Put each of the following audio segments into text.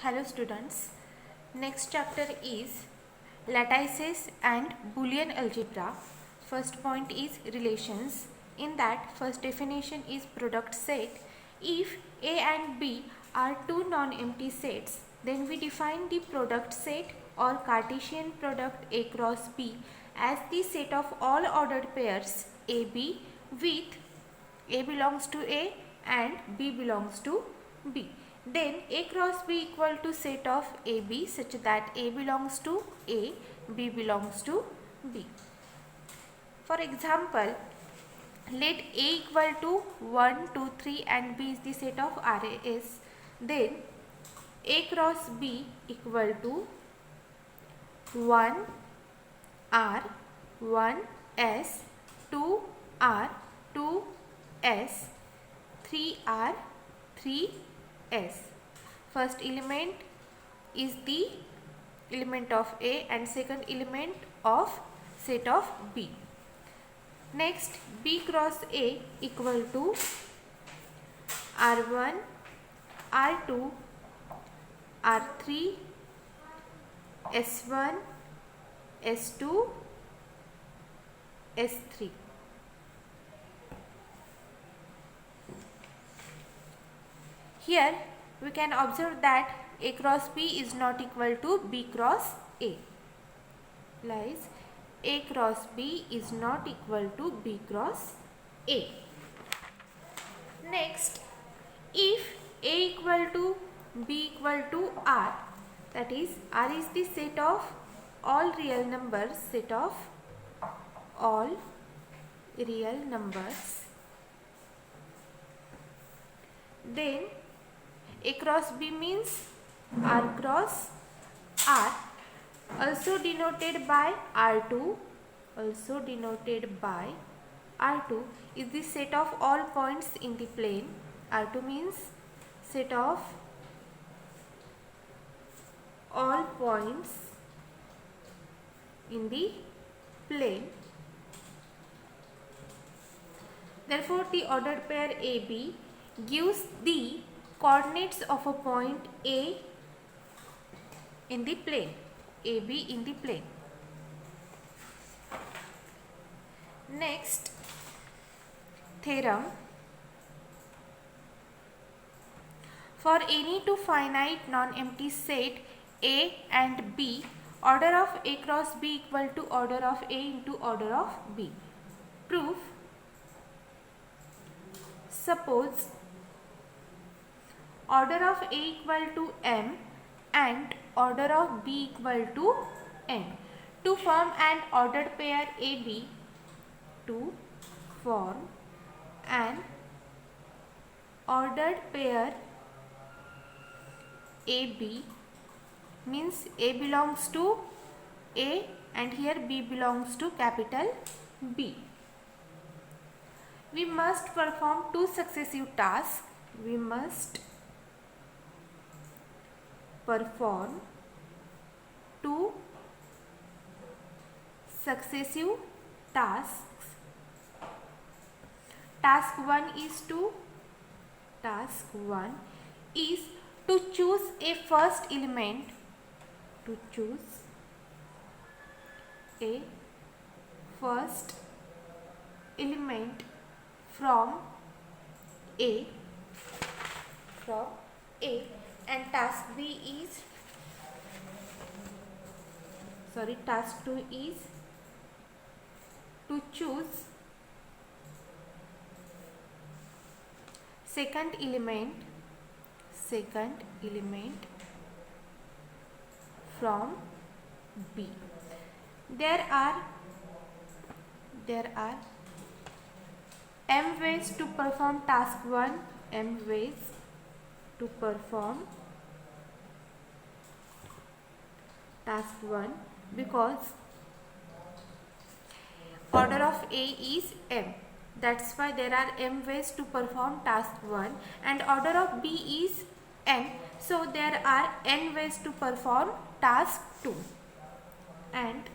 Hello students, next chapter is lattices and Boolean algebra. First point is relations. In that, first definition is product set. If A and B are two non-empty sets, then we define the product set or Cartesian product A cross B as the set of all ordered pairs AB with A belongs to A and B belongs to B. Then A cross B equal to set of AB such that A belongs to A, B belongs to B. For example, let A equal to 1, 2, 3 and B is the set of RAS. Then A cross B equal to 1 R, 1 S, 2 R, 2 S, 3 R, 3 S. First element is the element of A and second element of set of B. Next, B cross A equal to R1, R2, R3, S1, S2, S3. Here we can observe that A cross B is not equal to B cross A. Lies A cross B is not equal to B cross A. Next, if A equal to B equal to R, that is R is the set of all real numbers, set of all real numbers, then A cross B means R cross R, also denoted by R2, is the set of all points in the plane. R2 means set of all points in the plane. Therefore, the ordered pair AB gives the coordinates of a point A in the plane, AB in the plane. Next, theorem. For any two finite non-empty set A and B, order of A cross B equal to order of A into order of B. Proof. Suppose order of A equal to M and order of B equal to N. To form an ordered pair AB, to form an ordered pair AB means A belongs to A and here B belongs to capital B. We must perform two successive tasks. We must perform two successive tasks. Task 1 is to choose a first element, from A, and task 2 is to choose second element from B. There are m ways to perform task 1, because order of A is m. That's why there are m ways to perform task 1 and order of B is n. So there are n ways to perform task 2 and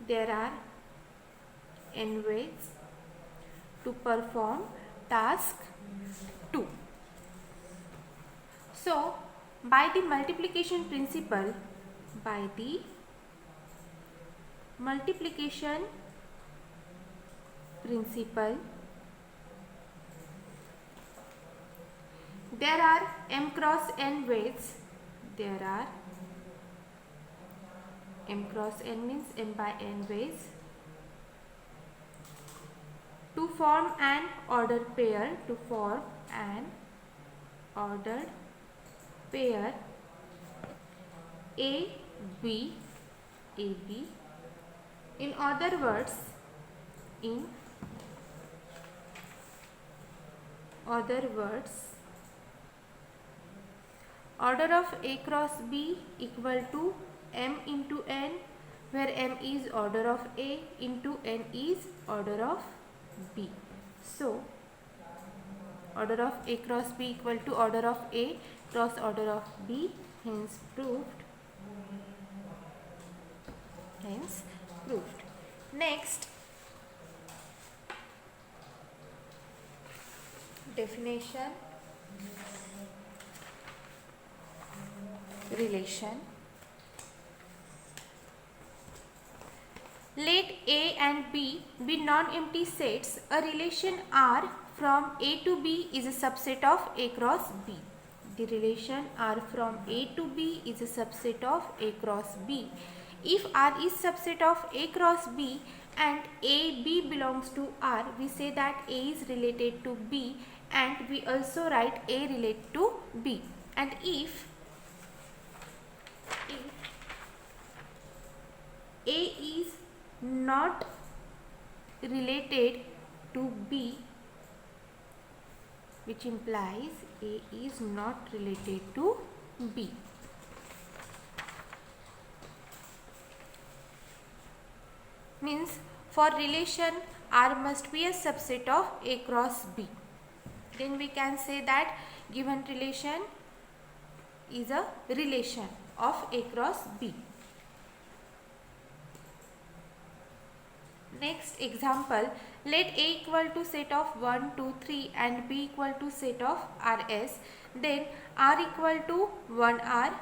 there are n ways to perform task 2. So by the multiplication principle, there are m cross n ways. There are m cross n means m by n ways to form an ordered pair. A B. In other words, order of A cross B equal to m into n, where m is order of A into n is order of B. So, order of A cross B equal to order of A cross order of B, hence proved. Next, definition, relation. Let A and B be non-empty sets. A relation R from A to B is a subset of A cross B. The relation R from A to B is a subset of A cross B. If R is subset of A cross B and AB belongs to R, we say that A is related to B, and we also write A related to B. And if A is not related to B, which implies A is not related to B. Means for relation R must be a subset of A cross B. Then we can say that given relation is a relation of A cross B. Next example, let A equal to set of 1, 2, 3 and B equal to set of Rs. Then R equal to 1R,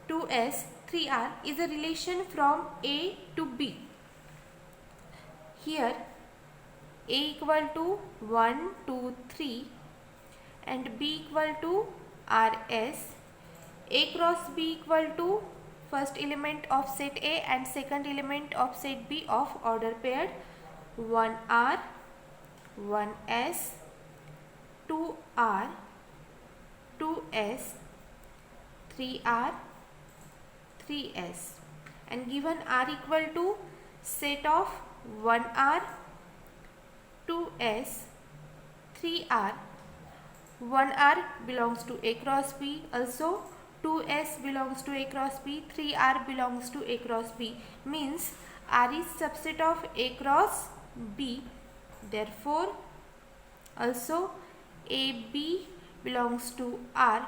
2S, 3R is a relation from A to B. Here A equal to 1, 2, 3 and B equal to Rs. A cross B equal to first element of set A and second element of set B of order paired 1R, 1S, 2R, 2S, 3R, 3S, and given R equal to set of 1R, 2S, 3R, 1R belongs to A cross B, also 2S belongs to A cross B, 3R belongs to A cross B, means R is subset of A cross B. Therefore, also AB belongs to R,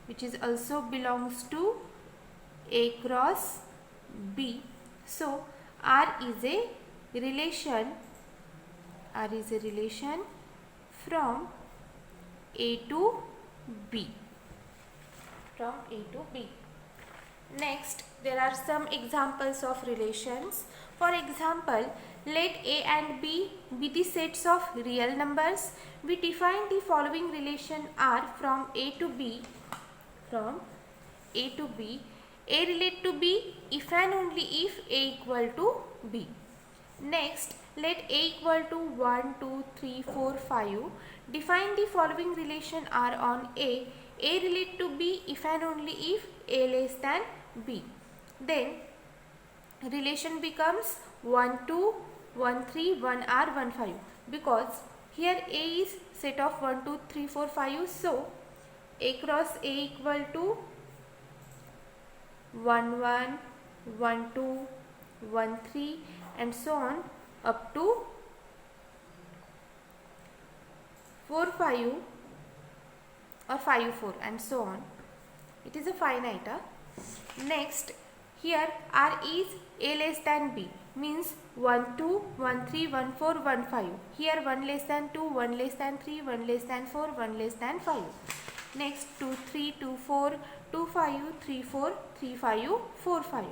which is also belongs to A cross B. So, R is a relation from A to B. Next, there are some examples of relations. For example, let A and B be the sets of real numbers. We define the following relation R from A to B. A relate to B if and only if A equal to B. Next, let A equal to 1, 2, 3, 4, 5. Define the following relation R on A. A relate to B if and only if A less than B. Then relation becomes 1, 2, 1, 3, 1 R, 1, 5. Because here A is set of 1, 2, 3, 4, 5. So A cross A equal to 1, 1, 1, 2, 1, 3 and so on up to 4, 5 or 5, 4 and so on. It is a finite. Next, here R is A less than B, means 1, 2, 1, 3, 1, 4, 1, 5. Here 1 less than 2, 1 less than 3, 1 less than 4, 1 less than 5. Next 2, 3, 2, 4, 2, 5, 3, 4, 3, 5, 4, 5.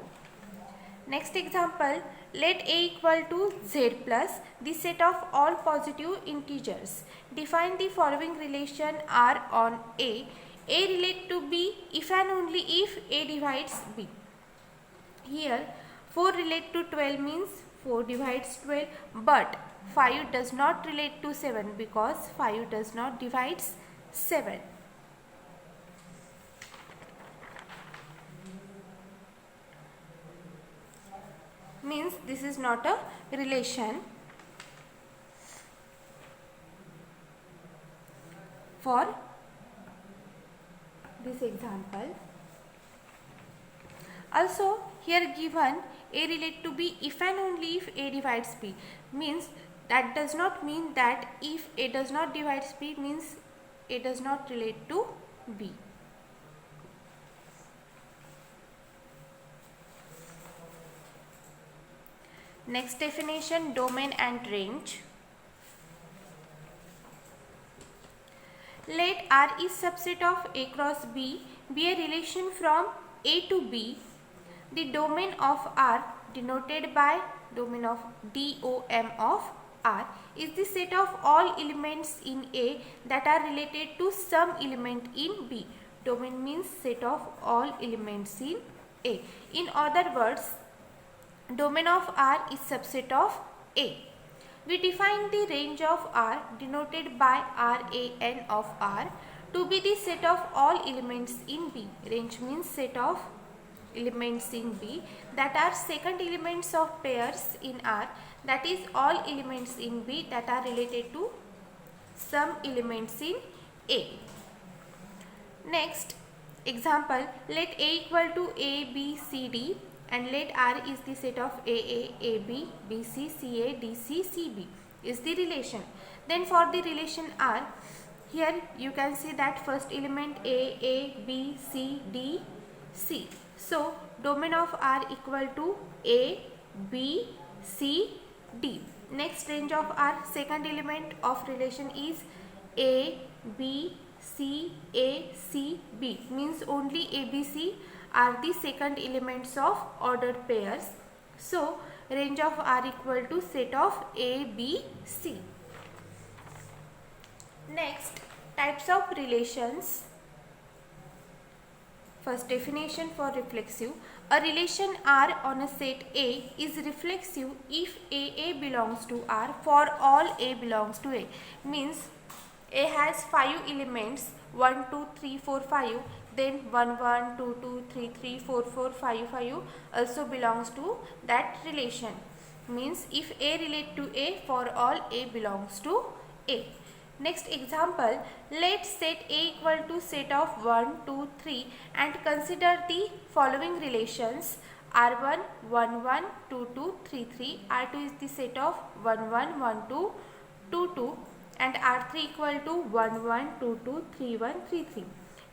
Next example, let A equal to Z plus the set of all positive integers. Define the following relation R on A. A relate to B if and only if A divides B. Here 4 relate to 12 means 4 divides 12, but 5 does not relate to 7 because 5 does not divides 7. Means this is not a relation for this example. Also here given A relate to B if and only if A divides B, means that does not mean that if A does not divide B means A does not relate to B. Next definition, domain and range. Let R is subset of A cross B be a relation from A to B. The domain of R, denoted by domain of DOM of R, is the set of all elements in A that are related to some element in B. Domain means set of all elements in A. In other words, domain of R is subset of A. We define the range of R, denoted by RAN of R, to be the set of all elements in B. Range means set of elements in B that are second elements of pairs in R, that is all elements in B that are related to some elements in A. Next example, let A equal to A, B, C, D and let R is the set of AA, AB, BC, CA, DC, CB is the relation. Then for the relation R, here you can see that first element A, B, C, D, C. So domain of R equal to A, B, C, D. Next range of R, second element of relation is A, B, C, A, C, B, means only A, B, C are the second elements of ordered pairs. So range of R equal to set of A, B, C. Next, types of relations. First definition for reflexive. A relation R on a set A is reflexive if AA belongs to R for all A belongs to A. Means A has 5 elements 1, 2, 3, 4, 5. Then 1, 1, 2, 2, 3, 3, 4, 4, 5, 5 also belongs to that relation. Means if A relate to A, for all A belongs to A. Next example, let set A equal to set of 1, 2, 3 and consider the following relations. R1, 1, 1, 2, 2, 3, 3. R2 is the set of 1, 1, 1, 2, 2, 2 and R3 equal to 1, 1, 2, 2, 3, 1, 3, 3.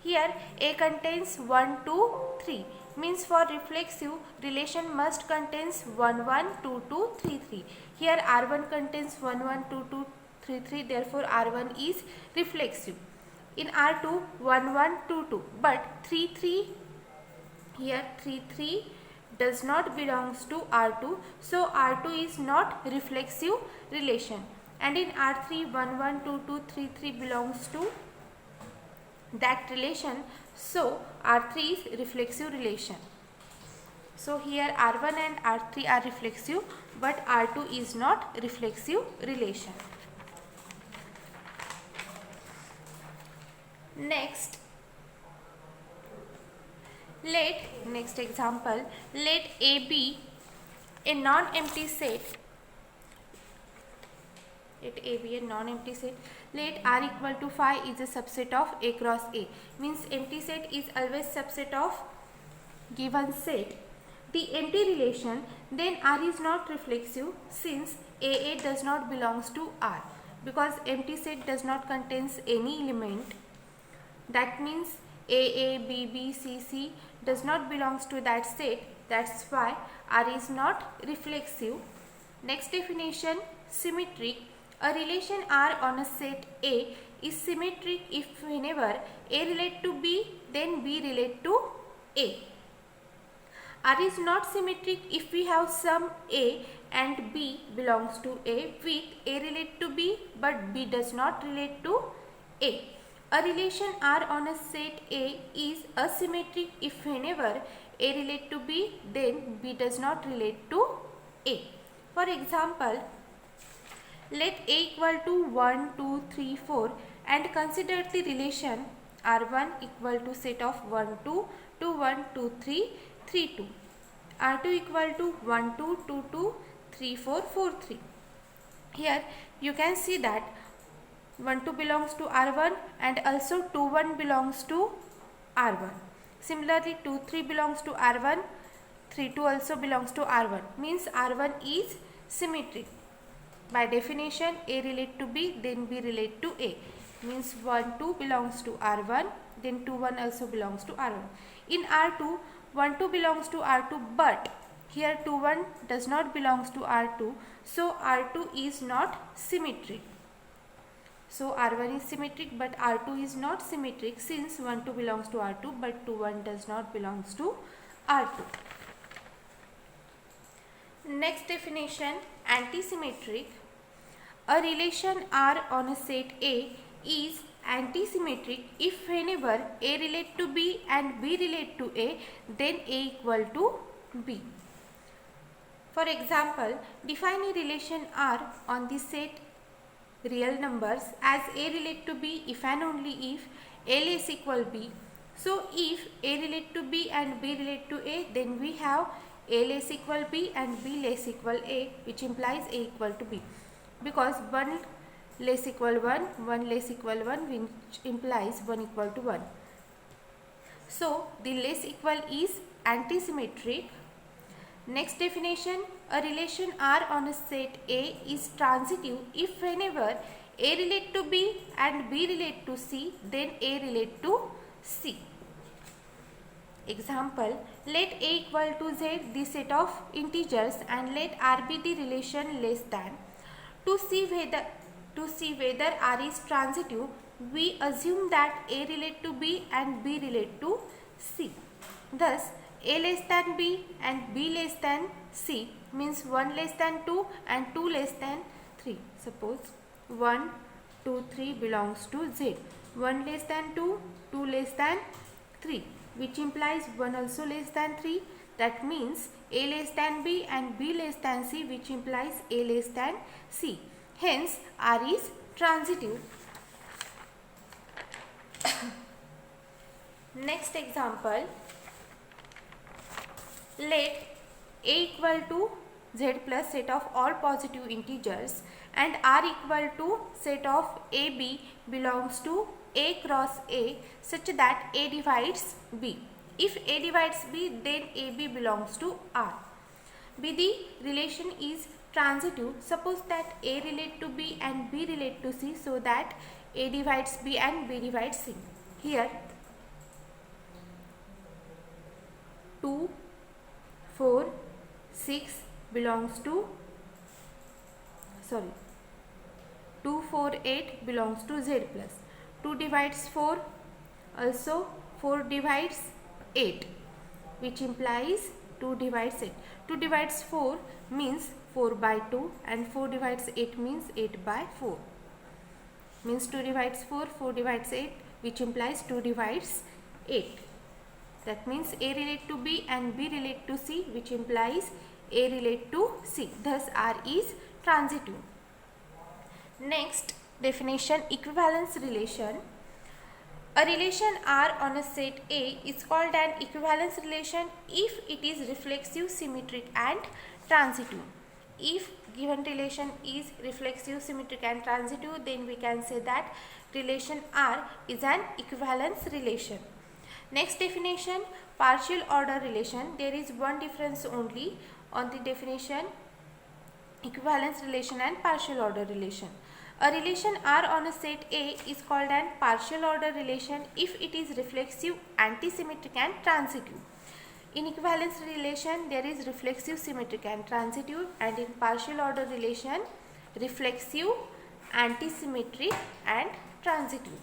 Here A contains 1, 2, 3. Means for reflexive relation must contains 1, 1, 2, 2, 3, 3. Here R1 contains 1, 1, 2, 2, 3, 3. Therefore R1 is reflexive. In R2 1, 1, 2, 2. But 3, 3, here 3, 3 does not belongs to R2. So R2 is not reflexive relation. And in R3 1, 1, 2, 2, 3, 3 belongs to that relation. So R3 is reflexive relation. So here R1 and R3 are reflexive, but R2 is not reflexive relation. Next example, let A be a non-empty set. Let A be a non-empty set. Let R equal to 5 is a subset of A cross A. Means empty set is always subset of given set. The empty relation, then R is not reflexive since AA does not belongs to R, because empty set does not contains any element. That means AA, BB, CC does not belongs to that set. That's why R is not reflexive. Next definition, symmetric. A relation R on a set A is symmetric if whenever A relate to B, then B relate to A. R is not symmetric if we have sum A and B belongs to A with A relate to B but B does not relate to A. A relation R on a set A is asymmetric if whenever A relate to B, then B does not relate to A. For example, let A equal to 1, 2, 3, 4 and consider the relation R1 equal to set of 1, 2, 2, 1, 2, 3, 3, 2. R2 equal to 1, 2, 2, 2, 3, 4, 4, 3. Here you can see that 1, 2 belongs to R1 and also 2, 1 belongs to R1. Similarly, 2, 3 belongs to R1, 3, 2 also belongs to R1. Means R1 is symmetric. By definition, A relate to B, then B relate to A. Means 1, 2 belongs to R1, then 2, 1 also belongs to R1. In R2, 1, 2 belongs to R2, but here 2, 1 does not belongs to R2. So R2 is not symmetric. So R1 is symmetric but R2 is not symmetric since 1, 2 belongs to R2 but 2, 1 does not belongs to R2. Next definition, antisymmetric. A relation R on a set A is antisymmetric if whenever A relate to B and B relate to A, then A equal to B. For example, define a relation R on the set real numbers as A relate to B if and only if A less equal B. So if A relate to B and B relate to A, then we have A less equal B and B less equal A, which implies A equal to B. Because 1 less equal 1, 1 less equal 1, which implies 1 equal to 1. So the less equal is antisymmetric. Next definition, a relation R on a set A is transitive if whenever A relate to B and B relate to C, then A relate to C. Example, let A equal to Z the set of integers and let R be the relation less than. To see whether R is transitive, we assume that A relate to B and B relate to C. Thus, A less than B and B less than C means 1 less than 2 and 2 less than 3. Suppose 1, 2, 3 belongs to Z. 1 less than 2, 2 less than 3, which implies 1 also less than 3. That means A less than B and B less than C, which implies A less than C. Hence, R is transitive. Next example, let A equal to Z plus set of all positive integers and R equal to set of AB belongs to A cross A such that A divides B. If A divides B, then AB belongs to R. B, the relation is transitive. Suppose that A relate to B and B relate to C, so that A divides B and B divides C. Here 2, 4, 6 belongs to 2, 4, 8 belongs to Z plus. 2 divides 4, also 4 divides 8, which implies 2 divides 8. 2 divides 4 means 4 by 2 and 4 divides 8 means 8 by 4. Means 2 divides 4, 4 divides 8, which implies 2 divides 8. That means A relate to B and B relate to C, which implies A relate to C. Thus R is transitive. Next definition, equivalence relation. A relation R on a set A is called an equivalence relation if it is reflexive, symmetric and transitive. If given relation is reflexive, symmetric and transitive, then we can say that relation R is an equivalence relation. Next definition, partial order relation. There is one difference only on the definition, equivalence relation and partial order relation. A relation R on a set A is called an partial order relation if it is reflexive, antisymmetric and transitive. In equivalence relation, there is reflexive, symmetric and transitive, and in partial order relation, reflexive, antisymmetric and transitive. transitive.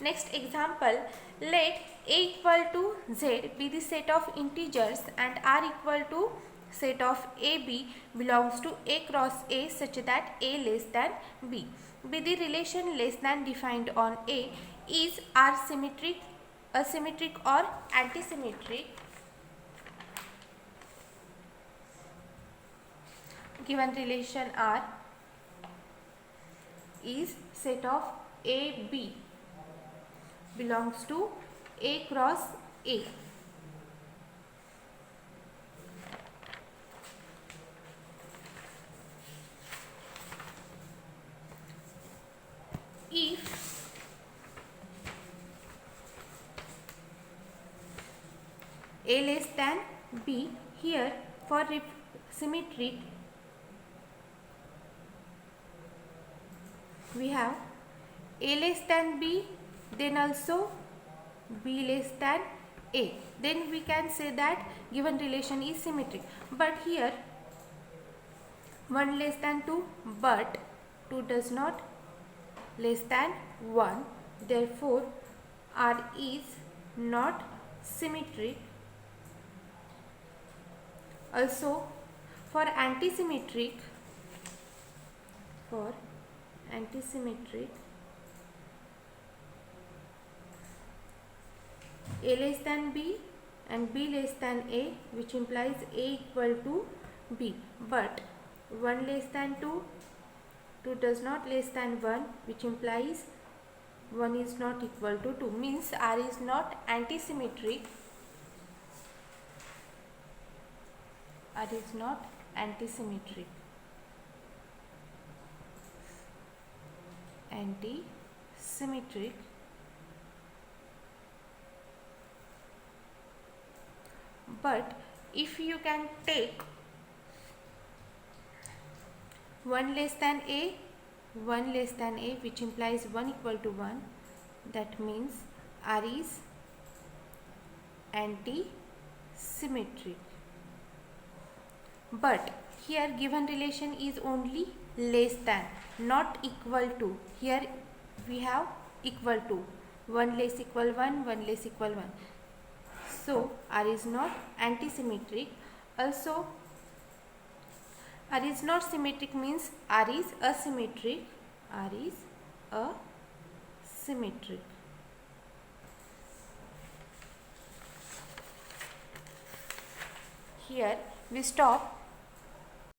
Next example, let a equal to z be the set of integers and r equal to set of ab belongs to a cross a such that a less than b. Be the relation less than defined on a is r symmetric, asymmetric or antisymmetric. Given relation R is set of A, B belongs to A cross A. If A less than B, here for symmetric we have A less than B, then also B less than A. Then we can say that given relation is symmetric. But here 1 less than 2, but 2 does not less than 1. Therefore, R is not symmetric. Also, for antisymmetric, A less than B and B less than A, which implies A equal to B, but 1 less than 2, 2 does not less than 1, which implies 1 is not equal to 2, means R is not antisymmetric. R is not antisymmetric. Antisymmetric. But if you can take 1 less than A, 1 less than A, which implies 1 equal to 1, that means R is antisymmetric. But here given relation is only less than, not equal to. Here we have equal to, 1 less equal 1, 1 less equal 1. So R is not antisymmetric. Also, R is not symmetric means R is asymmetric. R is asymmetric. Here we stop.